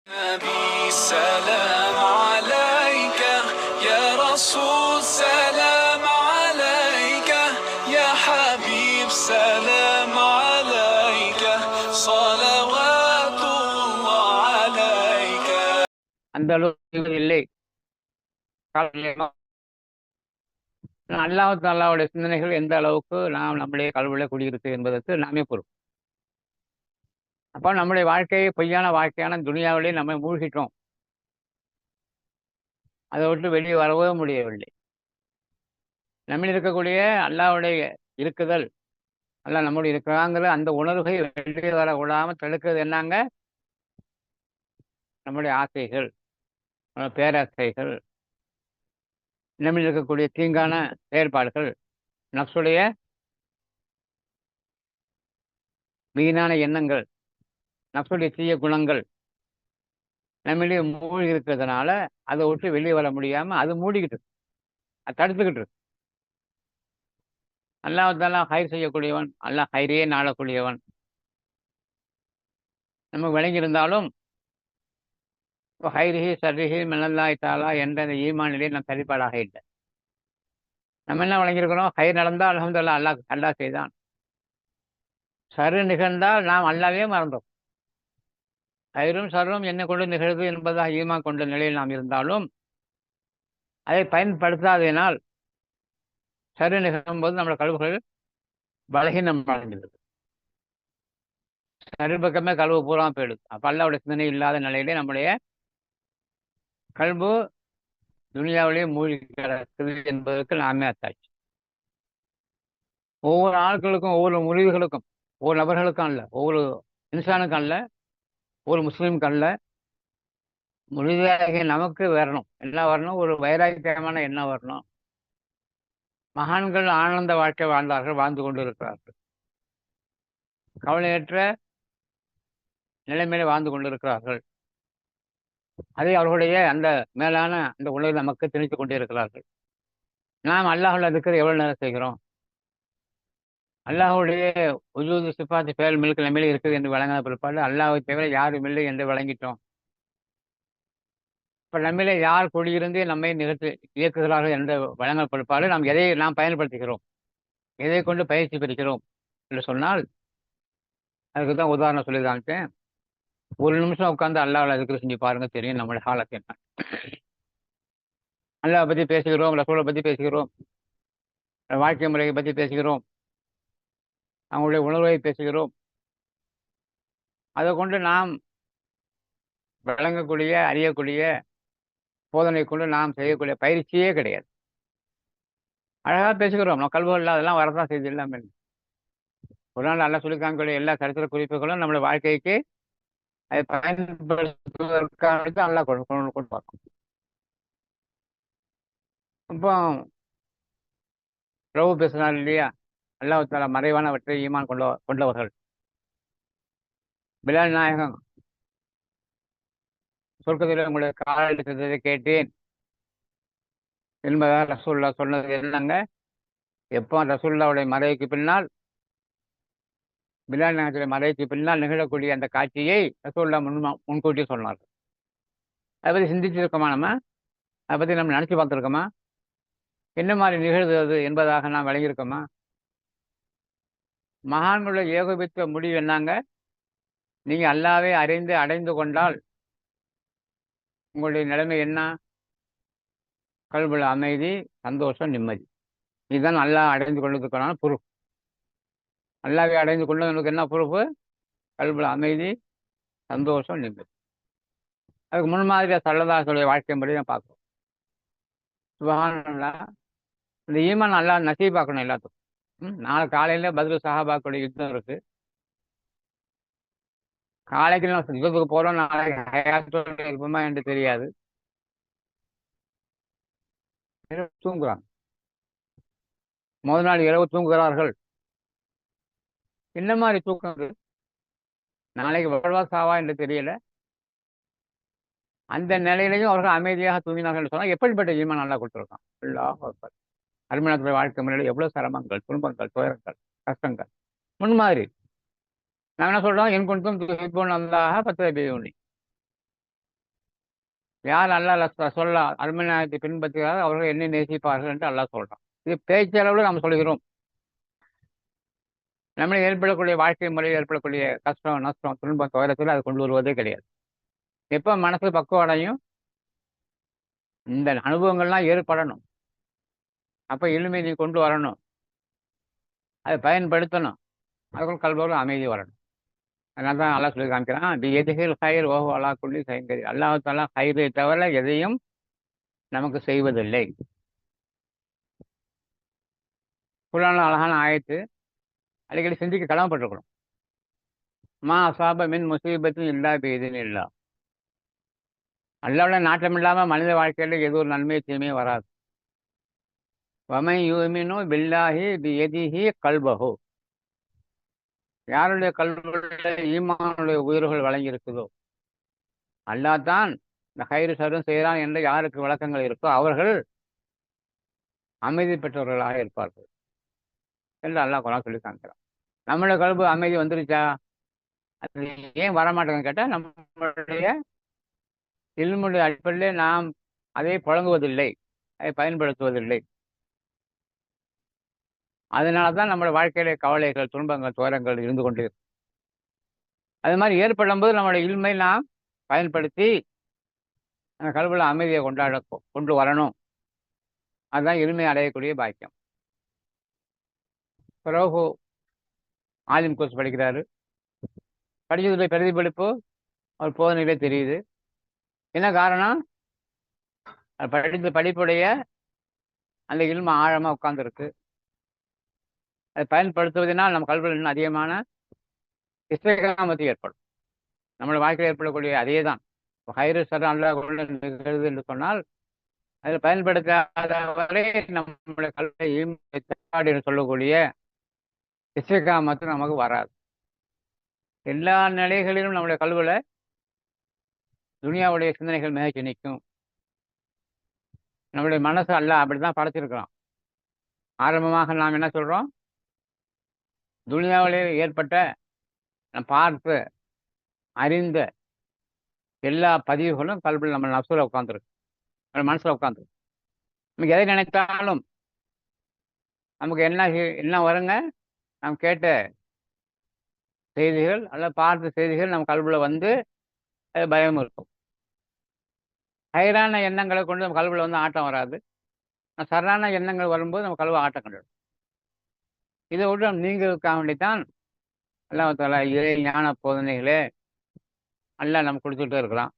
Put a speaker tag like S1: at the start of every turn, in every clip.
S1: نبي سلام عليك يا رسول سلام عليك يا حبيب سلام عليك صلوات الله عليك.
S2: அந்த அளவுக்கு இல்லை. அல்லாஹ் தாலாவுடைய சிந்தனைகள் எந்த அளவுக்கு நாம் நம்முடைய கல்வியில் குடியிருக்கு என்பதற்கு நாமே பொறுப்பு. அப்போ நம்முடைய வாழ்க்கையை பொய்யான வாழ்க்கையான துனியாவிலே நம்ம மூழ்கிட்டோம். அதை விட்டு வெளியே வரவே முடியவில்லை. நம்மில் இருக்கக்கூடிய அல்லாஹ்வுடைய இருக்குதல், அல்லாஹ் நம்முடைய இருக்கிறாங்கிற அந்த உணர்வை வெளியே வர விடாமல் தடுக்கிறது என்னங்க? நம்முடைய ஆசைகள், பேராசைகள், நம்மில் இருக்கக்கூடிய தீங்கான செயற்பாடுகள், நஃப்ஸுடைய வீணான எண்ணங்கள், நஃப்ஸுடைய தீய குணங்கள் நம்மளே மூழ்கி இருக்கிறதுனால அதை விட்டு வெளியே வர முடியாம அது மூடிக்கிட்டு இருக்கு. அது தடுத்துக்கிட்டு இருக்கு. அல்லாஹ் தாலா ஹைர் செய்யக்கூடியவன், அல்லாஹ் ஹைரையே நாடக்கூடியவன். நமக்கு விளங்கியிருந்தாலும் ஹைரிஹி சர்ரிஹி மினல்லாஹி தஆலா என்ற அந்த ஈமானிலே நாம் சரிபாடாக இல்லை. நம்ம என்ன விளங்கியிருக்கிறோம்? ஹைர் நடந்தால் அல்ஹம்துலில்லாஹ் அல்லாஹ் செய்தான். சரு நிகழ்ந்தால் நாம் அல்லாவே மறந்தோம். ஹைரும் சர்ரும் என்னை கொண்டு நிகழ்வு என்பதாக ஈமான் கொண்ட நிலையில் நாம் இருந்தாலும் அதை பயன்படுத்தாததினால் சரு நிகழும்போது நம்முடைய கல்வுகள் பலகீனம் அடைஞ்சிடுது. சரு பக்கமே கல்வு பூரா போயிடுது. அப்போ அல்லாஹ்வுடைய சிந்தனை இல்லாத நிலையிலே நம்முடைய கல்வு துனியாவிலேயே மூழ்கி கிடக்குது என்பதற்கு நாமே அத்தாட்சி. ஒவ்வொரு ஆட்களுக்கும் ஒவ்வொரு முடிவுகளுக்கும் ஒவ்வொரு நபர்களுக்கும் அல்ல, ஒவ்வொரு இன்சானுக்கும் அல்ல, ஒவ்வொரு முஸ்லீமுக்கு அல்ல, முடிவாக நமக்கு வரணும். என்ன வரணும்? ஒரு வைராக்கியமான எண்ணம் வரணும். மகான்கள் ஆனந்த வாழ்க்கை வாழ்ந்தார்கள், வாழ்ந்து கொண்டு இருக்கிறார்கள். கவலையற்ற நிலைமையில வாழ்ந்து கொண்டிருக்கிறார்கள். அதை அவர்களுடைய அந்த மேலான அந்த உணவை நமக்கு திணித்துக் கொண்டே இருக்கிறார்கள். நாம் அல்லாஹ்வுல இருக்கிற எவ்வளவு நேரம் செய்கிறோம்? அல்லாஹ்வுடைய உஜூது சிஃபாத் ஃபேல் மில்க் நம்மிலே இருக்குது என்று வழங்கின பிற்பாடு அல்லாஹ்வை தவிர யாரும் இல்லை என்று வழங்கிட்டோம். இப்ப நம்மிலே யார் குடியிருந்து நம்மை நிகழ்த்து இயக்குகிறார்கள் என்று வழங்கின பிற்பாடு நாம் எதை நாம் பயன்படுத்துகிறோம், எதை கொண்டு பயிற்சி பெறுகிறோம் என்று சொன்னால் அதுக்கு தான் உதாரணம் சொல்லி காமிச்சேன். ஒரு நிமிஷம் உட்காந்து அல்லாஹ்வுல திக்ர் செஞ்சு பாருங்க, தெரியும் நம்முடைய ஹாலத் என்ன. அல்லாஹ் பத்தி பேசுகிறோம், ரசூலை பத்தி பேசுகிறோம், வாழ்க்கை முறையை பத்தி பேசுகிறோம், அவங்களுடைய உணர்வை பேசுகிறோம். அதை கொண்டு நாம் விளங்கக்கூடிய அறியக்கூடிய போதனை கொண்டு நாம் செய்யக்கூடிய பயிற்சியே கிடையாது. அழகா பேசுகிறோம், நம்ம கல்விகள் அதெல்லாம் வரதான் செய்து இல்லாமல். ஒரு நாள் நல்லா சொல்லி காமிக்கக்கூடிய எல்லா சரித்திர குறிப்புகளும் நம்மளுடைய வாழ்க்கைக்கு அதை பயன்படுத்துவதற்காக நல்லா கொண்டு பார்க்கும். இப்போ பிரபு பேசுனார் இல்லையா, அல்லாஹ் தஆலா மறைவானவற்றை ஈமான் கொண்டவர்கள். பிலால் நாயகம் சொர்க்கத்தில் உங்களுடைய கால் எடுத்ததை கேட்டேன் என்பதாக ரசூலுல்லாஹ் சொன்னது என்னங்க? எப்போ ரசூலுல்லாஹ்வுடைய மறைவுக்கு பின்னால், பிலால் நாயகத்துடைய மறைவுக்கு பின்னால் நிகழக்கூடிய அந்த காட்சியை ரசூலுல்லாஹ் முன்கூட்டி சொன்னார்கள். அதை பற்றி சிந்திச்சிருக்கோமா? அதை பற்றி நம்ம நினச்சி பார்த்துருக்கோமா? என்ன மாதிரி நிகழ்கிறது என்பதாக நாம் விளங்கியிருக்கோமா? மகான்களுடைய ஏகோபித்த முடிவு என்னங்க? நீங்கள் அல்லாஹ்வை அடைந்து கொண்டால் உங்களுடைய நிலைமை என்ன? கல்புல அமைதி, சந்தோஷம், நிம்மதி. இதுதான் அல்லாஹ் அடைந்து கொள்வதற்கான பொறுப்பு. அல்லாஹ்வை அடைந்து கொண்டவனுக்கு என்ன பொறுப்பு? கல்புல அமைதி, சந்தோஷம், நிம்மதி. அதுக்கு முன்மாதிரியா ஸல்லல்லாஹு வாழ்க்கை முறையை தான் பார்க்குறோம். சுப்ஹானல்லாஹ். இந்த ஈமான் அல்லாஹ் நசீபாக்கணும் எல்லாத்துக்கும். நாளை காலையில பத்ரு சஹாபாக்களுடைய யுத்தம் இருக்கு. காலைக்கு நம்ம யுத்தத்துக்கு போறோம், நாளைக்கு ஹயாத்தோட இருப்போமா என்று தெரியாது. தூங்குறாங்க. முதல் நாள் இரவு தூங்குகிறார்கள். என்ன மாதிரி தூக்கம்? நாளைக்கு வாழ்வா சாவா என்று தெரியல. அந்த நிலையிலையும் அவர்கள் அமைதியாக தூங்கினார்கள் என்று சொன்னால் எப்படிப்பட்ட ஈமான் நல்லா கொடுத்துருக்கான். அல்லாஹ் அக்பர். அருமையானவர்களுடைய வாழ்க்கை முறையில் எவ்வளவு சிரமங்கள், துன்பங்கள், துயரங்கள், கஷ்டங்கள். முன்மாதிரி நாம் என்ன சொல்றோம்? என் கொண்டும் துஹிப்பூன அல்லாஹ ஃபத்தபிஊனி. யார் அல்லாஹ் சொல்ல அருமை நாயகத்தை பின்பற்றுகிறார்கள் அவர்கள் என்னை நேசிப்பார்கள் என்று அல்லாஹ் சொல்றான். இது பேச்சளவில் நாம் சொல்கிறோம். நம்மளை ஏற்படக்கூடிய வாழ்க்கை முறையில் ஏற்படக்கூடிய கஷ்டம், நஷ்டம், துன்பம், துயரத்தில் அது கொண்டு வருவதே கிடையாது. எப்போ மனசு பக்குவம் அடையும், இந்த அனுபவங்கள்லாம் ஏற்படணும். அப்போ எளிமை நீ கொண்டு வரணும், அதை பயன்படுத்தணும், அதுக்குள் கல்வியோடு அமைதி வரணும். அதனால தான் அல்லாஹ் சொல்லி காமிக்கிறான், தி எதிகில் ஹைர் ஓஹோ அல்லா குல்லி சைங்கரி. அல்லாஹ் தாலா ஹைரை தவிர எதையும் நமக்கு செய்வதில்லை. குர்ஆன்ல அழகான ஆயத்து, அடிக்கடி சிந்திக்க கடமைப்பட்டிருக்கணும். மா அசாப மின் முசீபத்தின் இல்லா பீதின் இல்லா. அல்லாஹ்வுடைய நாட்டம் இல்லாமல் மனித வாழ்க்கையில் ஏதோ ஒரு நன்மை தீமையே வராது. வமை யூமினு பில்லாஹி பி எதிஹி கல்பஹு. யாருடைய கல்வியுடைய ஈமானுடைய உயிர்கள் வழங்கி இருக்குதோ, அல்லாஹ் தான் இந்த ஹைரு சரும் செய்கிறான் என்று யாருக்கு விளக்கங்கள் இருக்கோ அவர்கள் அமைதி பெற்றவர்களாக இருப்பார்கள் என்று அல்லாஹ் குர்ஆன் சொல்லி காமிக்கிறான். நம்மளுடைய கல்வி அமைதி வந்துருச்சா? அது ஏன் வரமாட்டேங்குன்னு கேட்டால், நம்மளுடைய இல்முடைய அடிப்படையிலே நாம் அதை புழங்குவதில்லை, அதை பயன்படுத்துவதில்லை. அதனால தான் நம்மளுடைய வாழ்க்கையிலே கவலைகள், துன்பங்கள், துயரங்கள் இருந்து கொண்டு இருக்கு. அது மாதிரி ஏற்படும் போது நம்மளுடைய இல்மை நாம் பயன்படுத்தி அந்த கல்வியில் அமைதியை கொண்டு வரணும். அதுதான் எளிமை அடையக்கூடிய பாக்கியம். பிறகு ஆலிம் கோர்ஸ் படிக்கிறாரு, படித்ததுடைய பிரதிபலிப்பு அவர் போதனையிலே தெரியுது. என்ன காரணம்? படித்த படிப்புடைய அந்த இல்ம ஆழமாக உட்கார்ந்துருக்கு. அதை பயன்படுத்துவதனால் நம்ம கல்வியில் இன்னும் அதிகமான இஸ்திகாமத்து ஏற்படும். நம்மளுடைய வாழ்க்கையில் ஏற்படக்கூடிய அதே தான் ஹைரு சரம் அல்லாஹ் நிகழ்வு என்று சொன்னால், அதில் பயன்படுத்தாதவரை நம்முடைய கல்வியையும் என்று சொல்லக்கூடிய இஸ்திகாமத்து நமக்கு வராது. எல்லா நிலைகளிலும் நம்முடைய கல்வியில் துனியாவுடைய சிந்தனைகள் மிகச்சி நிற்கும். நம்முடைய மனசு அல்லாஹ் அப்படி தான் படைச்சிருக்கிறோம். ஆரம்பமாக நாம் என்ன சொல்கிறோம்? துனியாவிலே ஏற்பட்ட பார்த்து அறிந்த எல்லா பதிவுகளும் கல்வியில் நம்ம நப்சுல உட்காந்துருக்கு, நம்ம மனசில் உட்காந்துருக்கு. நமக்கு எதை நினைத்தாலும் நமக்கு என்ன வருங்க? நாம் கேட்ட செய்திகள் அல்ல பார்த்த செய்திகள் நம்ம கல்வியில் வந்து அது பயம் இருக்கும். ஹைரான எண்ணங்களை கொண்டு நம்ம கல்வியில் வந்து ஆட்டம் வராது. சரான எண்ணங்கள் வரும்போது நம்ம கல்வி ஆட்டம் கண்டுடும். இதை விட்டு நம்ம நீங்கிறதுக்காக வேண்டித்தான் அல்லாஹ் தஆலா இறை ஞான போதனைகளே அல்லாஹ் நம்ம கொடுத்துட்டு இருக்கிறான்.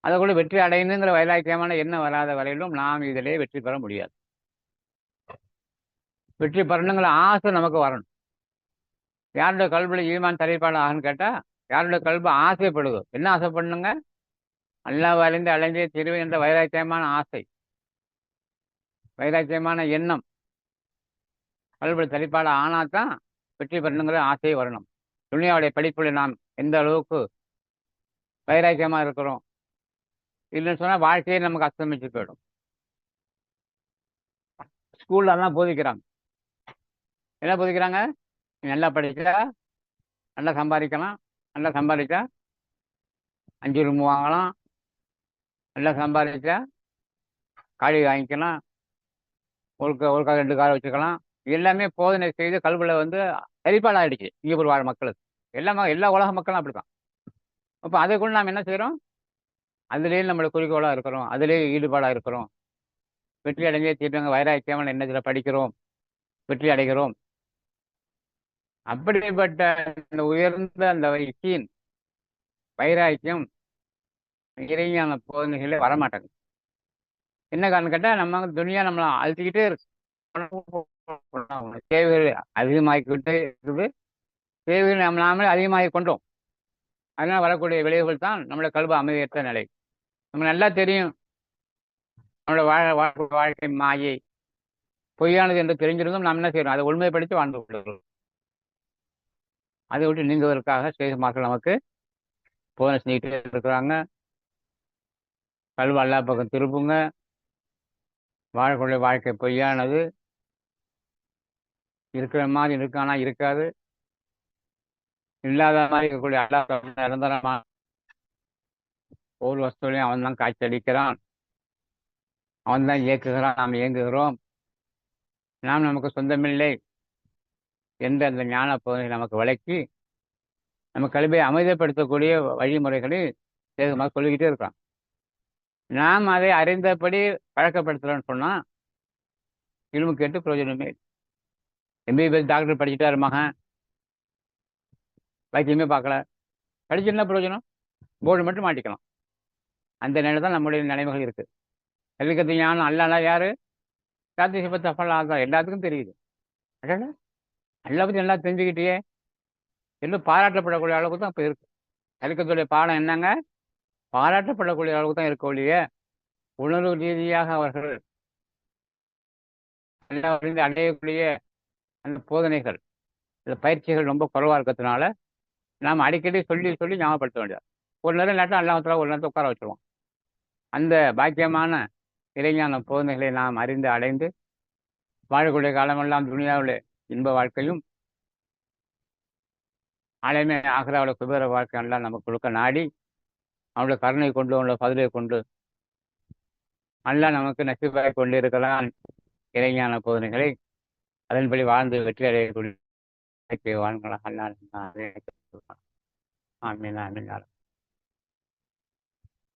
S2: அதை கூட வெற்றி அடையணுங்கிற வைராக்கியமான எண்ணம் வராத வரையிலும் நாம் இதிலே வெற்றி பெற முடியாது. வெற்றி பெறணுங்கிற ஆசை நமக்கு வரணும். யாருடைய கல்வியில் ஈமான் தரைப்பாடு ஆகுன்னு கேட்டால், யாருடைய கல்வி ஆசைப்படுதோ, என்ன ஆசைப்படணுங்க? அல்லாஹ் அறிந்து அலைந்தே திருவேன் என்ற வைராக்கியமான ஆசை, வைராக்கியமான எண்ணம் கல்வியில் தரைப்பாடு ஆனால் தான் வெற்றி பெறணுங்கிற ஆசையை வரணும். துனியாவுடைய படிப்பில் நாம் எந்த அளவுக்கு வைராக்கியமாக இருக்கிறோம் இல்லைன்னு சொன்னால் வாழ்க்கையை நமக்கு அஸ்தமிச்சு போயிடும். ஸ்கூலில் தான் போதிக்கிறாங்க. என்ன போதிக்கிறாங்க? நல்லா படித்தா நல்லா சம்பாதிக்கலாம், நல்லா சம்பாதிச்சா 5 ரூம் வாங்கலாம், நல்லா சம்பாதிச்சா காடி வாங்கிக்கலாம், ஒரு 2 கார் வச்சுக்கலாம். எல்லாமே போதனை செய்து கல்வியில் வந்து சரிபாடு ஆகிடுச்சு இங்கே ஒரு வாழ மக்களுக்கு. எல்லா உலக மக்களும் அப்படி தான். அப்போ அதை கூட நாம் என்ன செய்கிறோம்? அதிலே நம்மளோட குறிக்கோளாக இருக்கிறோம், அதிலே ஈடுபாடாக இருக்கிறோம். வெற்றி அடைஞ்சே தீர்வாங்க வைராக்கியமான எண்ணத்தில் படிக்கிறோம், வெற்றி அடைகிறோம். அப்படிப்பட்ட அந்த உயர்ந்த அந்த யக்கீன் வைராக்கியம் இறைஞான போதனைகளே வரமாட்டாங்க. என்ன காரணம் கேட்டால், நம்ம துனியா நம்மளை அழுத்திக்கிட்டே இருக்கு. தேவைகள் அதிகமாகிக்கிட்டே இருக்குது, தேவைகள் நாமளே அதிகமாகி கொண்டோம். அதனால் வரக்கூடிய விளைவுகள் தான் நம்மளோட கல்வி அமைதியற்ற நிலை. நமக்கு நல்லா தெரியும் நம்மளோட வாழ்க்கை மாயை பொய்யானது என்று தெரிஞ்சிருந்தும் நாம் என்ன செய்யறோம்? அதை உண்மைப்படுத்தி வாழ்ந்து கொள்கிறோம். அதை விட்டு நீங்குவதற்காக சேகமாக்கள் நமக்கு போதனை செஞ்சுக்கிட்டே இருக்கிறாங்க. கல்வி அல்லா பக்கம் திருப்புங்க, வாழக்கூடிய வாழ்க்கை பொய்யானது, இருக்கிற மாதிரி இருக்கு ஆனால் இருக்காது, இல்லாத மாதிரி இருக்கக்கூடிய அல்லா நிரந்தரமா ஒவ்வொரு வஸ்துவிலையும் அவன் தான் காட்சியளிக்கிறான், அவன் தான் இயக்குகிறான், நாம் இயங்குகிறோம், நாம் நமக்கு சொந்தமில்லை என்ற அந்த ஞான பகுதியை நமக்கு விளக்கி நம்ம கல்வியை அமைதிப்படுத்தக்கூடிய வழிமுறைகளை வேகமாக சொல்லிக்கிட்டே இருக்கிறான். நாம் அதை அறிந்தபடி பழக்கப்படுத்துகிறோன்னு சொன்னால் இல்மு கேட்டு பிரயோஜனமே இல்லை. எம்பிபிஎஸ் டாக்டர் படிச்சுட்டாரு மகன், வைத்தியமே பார்க்கல, படிச்சு என்ன பிரயோஜனம்? போர்டு மட்டும் மாட்டிக்கலாம். அந்த நிலை தான் நம்முடைய நிலைமைகள் இருக்குது. கல்விக்கத்து ஞானம் அல்லாஹ் யாரு? சாத்தி சிபத்து அஃபல்லா தான் எல்லாத்துக்கும் தெரியுது. அடடா, அல்லா பற்றி நல்லா தெரிஞ்சுக்கிட்டே எல்லாம் பாராட்டப்படக்கூடிய அளவுக்கு தான் இப்போ இருக்கு. கல்விக்கத்துடைய பாடம் என்னங்க? பாராட்டப்படக்கூடிய அளவுக்கு தான் இருக்க ஒழிய உணர்வு ரீதியாக அவர்கள் அல்லாஹ்விலிருந்து அடையக்கூடிய அந்த போதனைகள், இந்த பயிற்சிகள் ரொம்ப குறைவாக இருக்கிறதுனால நாம் அடிக்கடி சொல்லி சொல்லி ஞாபகப்படுத்த வேண்டியது. ஒரு நேரம் நேரத்தில் அல்லாஹ் ஒரு நேரத்தை உட்கார வச்சுருவோம். அந்த பாக்கியமான இறைஞான போதனைகளை நாம் அறிந்து அடைந்து வாழக்கூடிய காலமெல்லாம் துனியாவில் இன்ப வாழ்க்கையும் ஆலயமே ஆகிறாவோட குபேர வாழ்க்கை எல்லாம் நமக்கு கொடுக்க நாடி அவனுடைய கருணை கொண்டு அவனுடைய பதிலை கொண்டு அல்லாஹ் நமக்கு நசீபாய் கொண்டு இருக்கலாம் இறைஞான போதனைகளை அதன்படி வாழ்ந்து வெற்றி அடையக்கூடிய வாழ்க்கலாம். அல்லாஹ் ஆமீன் ஆமீன்.